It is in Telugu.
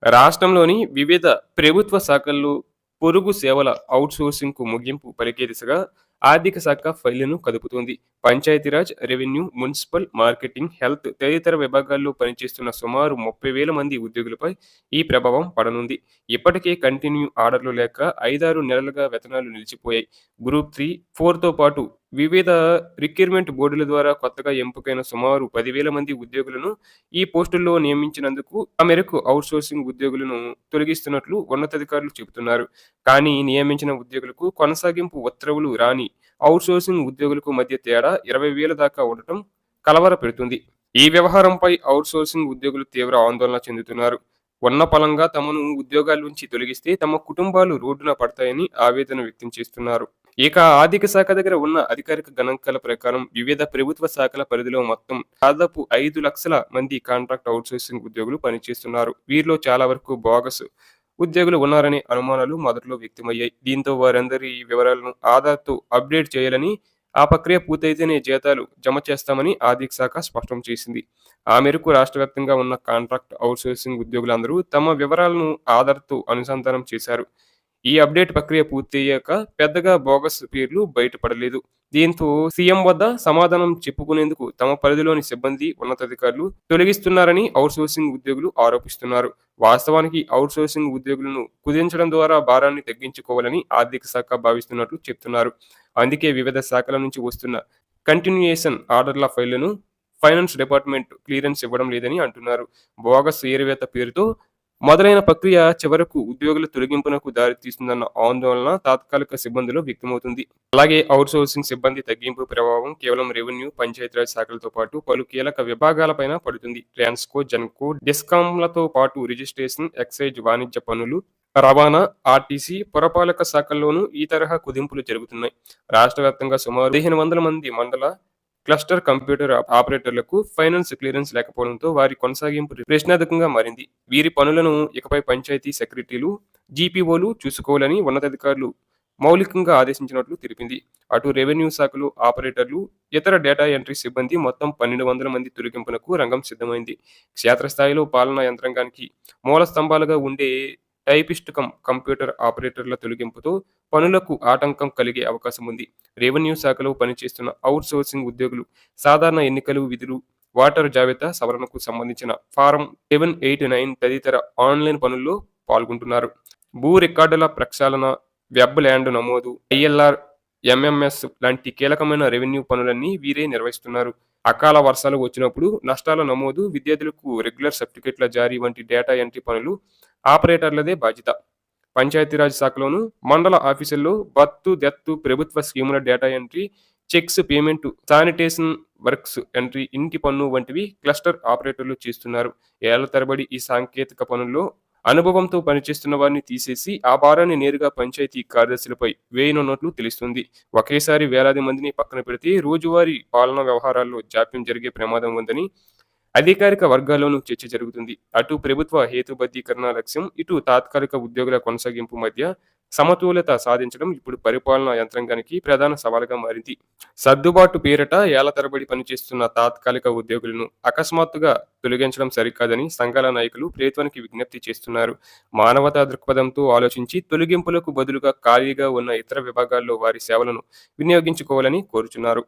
రాష్ట్రంలోని వివిధ ప్రభుత్వ శాఖల్లో పొరుగు సేవల ఔట్‌సోర్సింగ్‌కు ముగింపు పలికే దిశగా ఆర్థిక శాఖ ఫైళ్లను కదుపుతోంది. Panchayati Raj, revenue, municipal, marketing, health తదితర విభాగాల్లో పనిచేస్తున్న సుమారు 30,000 మంది ఉద్యోగులపై ఈ ప్రభావం పడనుంది. ఇప్పటికే కంటిన్యూ ఆర్డర్లు లేక 5, 6 నెలలుగా వేతనాలు నిలిచిపోయాయి. గ్రూప్ 3, 4తో పాటు వివిధ రిక్రూట్‌మెంట్ బోర్డుల ద్వారా కొత్తగా ఎంపికైన సుమారు 10,000 మంది ఉద్యోగులను ఈ పోస్టుల్లో నియమించినందుకు ఆ మేరకు ఔట్‌సోర్సింగ్ ఉద్యోగులను తొలగిస్తున్నట్లు ఉన్నతాధికారులు చెబుతున్నారు. కానీ నియమించిన ఉద్యోగులకు కొనసాగింపు ఉత్తర్వులు రాని ఔట్‌సోర్సింగ్ ఉద్యోగులకు మధ్య తేడా 20,000 దాకా ఉండటం కలవరపెడుతుంది. ఈ వ్యవహారంపై ఔట్‌సోర్సింగ్ ఉద్యోగులు తీవ్ర ఆందోళన చెందుతున్నారు. ఉన్న పళంగా తమను ఉద్యోగాల్లోంచి తొలగిస్తే తమ కుటుంబాలు రోడ్డున పడతాయని ఆవేదన వ్యక్తం చేస్తున్నారు. ఇక ఆర్థిక శాఖ దగ్గర ఉన్న అధికారిక గణాంకాల ప్రకారం వివిధ ప్రభుత్వ శాఖల పరిధిలో మొత్తం దాదాపు 5,00,000 మంది కాంట్రాక్ట్ ఔట్‌సోర్సింగ్ ఉద్యోగులు పనిచేస్తున్నారు. వీరిలో చాలా వరకు బోగస్ ఉద్యోగులు ఉన్నారనే అనుమానాలు మొదట్లో వ్యక్తమయ్యాయి. దీంతో వారందరి వివరాలను ఆధార్‌తో అప్‌డేట్ చేయాలని, ఆ ప్రక్రియ పూర్తయితేనే జీతాలు జమ చేస్తామని ఆర్థిక శాఖ స్పష్టం చేసింది. ఆ మేరకు రాష్ట్ర వ్యాప్తంగా ఉన్న కాంట్రాక్ట్ ఔట్‌సోర్సింగ్ ఉద్యోగులందరూ తమ వివరాలను ఆధార్‌తో అనుసంధానం చేశారు. ఈ అప్‌డేట్ ప్రక్రియ పూర్తయ్యాక పెద్దగా బోగస్ పేర్లు బయటపడలేదు. దీంతో సీఎం వద్ద సమాధానం చెప్పుకునేందుకు తమ పరిధిలోని సిబ్బంది, ఉన్నతాధికారులు తొలగిస్తున్నారని ఔట్‌సోర్సింగ్ ఉద్యోగులు ఆరోపిస్తున్నారు. వాస్తవానికి ఔట్‌సోర్సింగ్ ఉద్యోగులను కుదించడం ద్వారా భారాన్ని తగ్గించుకోవాలని ఆర్థిక శాఖ భావిస్తున్నట్లు చెప్తున్నారు. అందుకే వివిధ శాఖల నుంచి వస్తున్న కంటిన్యూయేషన్ ఆర్డర్ల ఫైళ్లను ఫైనాన్స్ డిపార్ట్మెంట్ క్లియరెన్స్ ఇవ్వడం లేదని అంటున్నారు. బోగస్ ఏరివేత పేరుతో మొదలైన ప్రక్రియ చివరకు ఉద్యోగుల తొలగింపునకు దారితీస్తుందన్న ఆందోళన తాత్కాలిక సిబ్బందిలో వ్యక్తమవుతుంది. అలాగే ఔట్‌సోర్సింగ్ సిబ్బంది తగ్గింపు ప్రభావం కేవలం రెవెన్యూ, పంచాయతీరాజ్ శాఖలతో పాటు పలు కీలక విభాగాలపైన పడుతుంది. ట్రాన్స్‌కో, జెన్‌కో, డిస్కాంలతో పాటు రిజిస్ట్రేషన్, ఎక్సైజ్, వాణిజ్య పన్నులు, రవాణా, ఆర్టీసీ, పురపాలక శాఖల్లోనూ ఈ తరహా కుదింపులు జరుగుతున్నాయి. రాష్ట్ర వ్యాప్తంగా సుమారు 1,500 మంది మండల క్లస్టర్ కంప్యూటర్ ఆపరేటర్లకు ఫైనాన్స్ క్లియరెన్స్ లేకపోవడంతో వారి కొనసాగింపు ప్రశ్నార్థకంగా మారింది. వీరి పనులను ఇకపై పంచాయతీ సెక్రటరీలు, జీపీఓలు చూసుకోవాలని ఉన్నతాధికారులు మౌలికంగా ఆదేశించినట్లు తెలిపింది. అటు రెవెన్యూ శాఖలో ఆపరేటర్లు, ఇతర డేటా ఎంట్రీ సిబ్బంది మొత్తం 1,200 మంది తొలగింపునకు రంగం సిద్ధమైంది. క్షేత్రస్థాయిలో పాలనా యంత్రాంగానికి మూల స్తంభాలుగా ఉండే టైపిస్ట్ కంప్యూటర్ ఆపరేటర్ల తొలగింపుతో పనులకు ఆటంకం కలిగే అవకాశం ఉంది. రెవెన్యూ శాఖలో పనిచేస్తున్న ఔట్‌సోర్సింగ్ ఉద్యోగులు సాధారణ ఎన్నికలు విధులు, ఓటరు జాబితా సవరణకు సంబంధించిన ఫారం 7, 8, 9 తదితర ఆన్‌లైన్ పనుల్లో పాల్గొంటున్నారు. భూ రికార్డుల ప్రక్షాళన, వెబ్ ల్యాండ్ నమోదు, ఐఎల్ఆర్, ఎంఎంఎస్ లాంటి కీలకమైన రెవెన్యూ పనులన్నీ వీరే నిర్వహిస్తున్నారు. అకాల వర్షాలు వచ్చినప్పుడు నష్టాల నమోదు, విద్యార్థులకు రెగ్యులర్ సర్టిఫికెట్ల జారీ వంటి డేటా ఎంట్రీ పనులు ఆపరేటర్లదే బాధ్యత. పంచాయతీరాజ్ శాఖలోను మండల ఆఫీసుల్లో బత్తు, దత్తు, ప్రభుత్వ స్కీముల data entry, checks payment, sanitation works entry, ఇంటి పన్ను వంటివి క్లస్టర్ ఆపరేటర్లు చేస్తున్నారు. ఏళ్ల తరబడి ఈ సాంకేతిక పనుల్లో అనుభవంతో పనిచేస్తున్న వారిని తీసేసి ఆ భారాన్ని నేరుగా పంచాయతీ కార్యదర్శులపై వేయనున్నట్లు తెలుస్తుంది. ఒకేసారి వేలాది మందిని పక్కన పెడితే రోజువారీ పాలనా వ్యవహారాల్లో జాప్యం జరిగే ప్రమాదం ఉందని అధికారిక వర్గాల్లోనూ చర్చ జరుగుతుంది. అటు ప్రభుత్వ హేతుబద్ధీకరణ లక్ష్యం, ఇటు తాత్కాలిక ఉద్యోగుల కొనసాగింపు మధ్య సమతుల్యత సాధించడం ఇప్పుడు పరిపాలనా యంత్రాంగానికి ప్రధాన సవాలుగా మారింది. సర్దుబాటు పేరిట ఏళ్ల తరబడి పనిచేస్తున్న తాత్కాలిక ఉద్యోగులను అకస్మాత్తుగా తొలగించడం సరికాదని సంఘాల నాయకులు ప్రభుత్వానికి విజ్ఞప్తి చేస్తున్నారు. మానవతా దృక్పథంతో ఆలోచించి తొలగింపులకు బదులుగా ఖాళీగా ఉన్న ఇతర విభాగాల్లో వారి సేవలను వినియోగించుకోవాలని కోరుచున్నారు.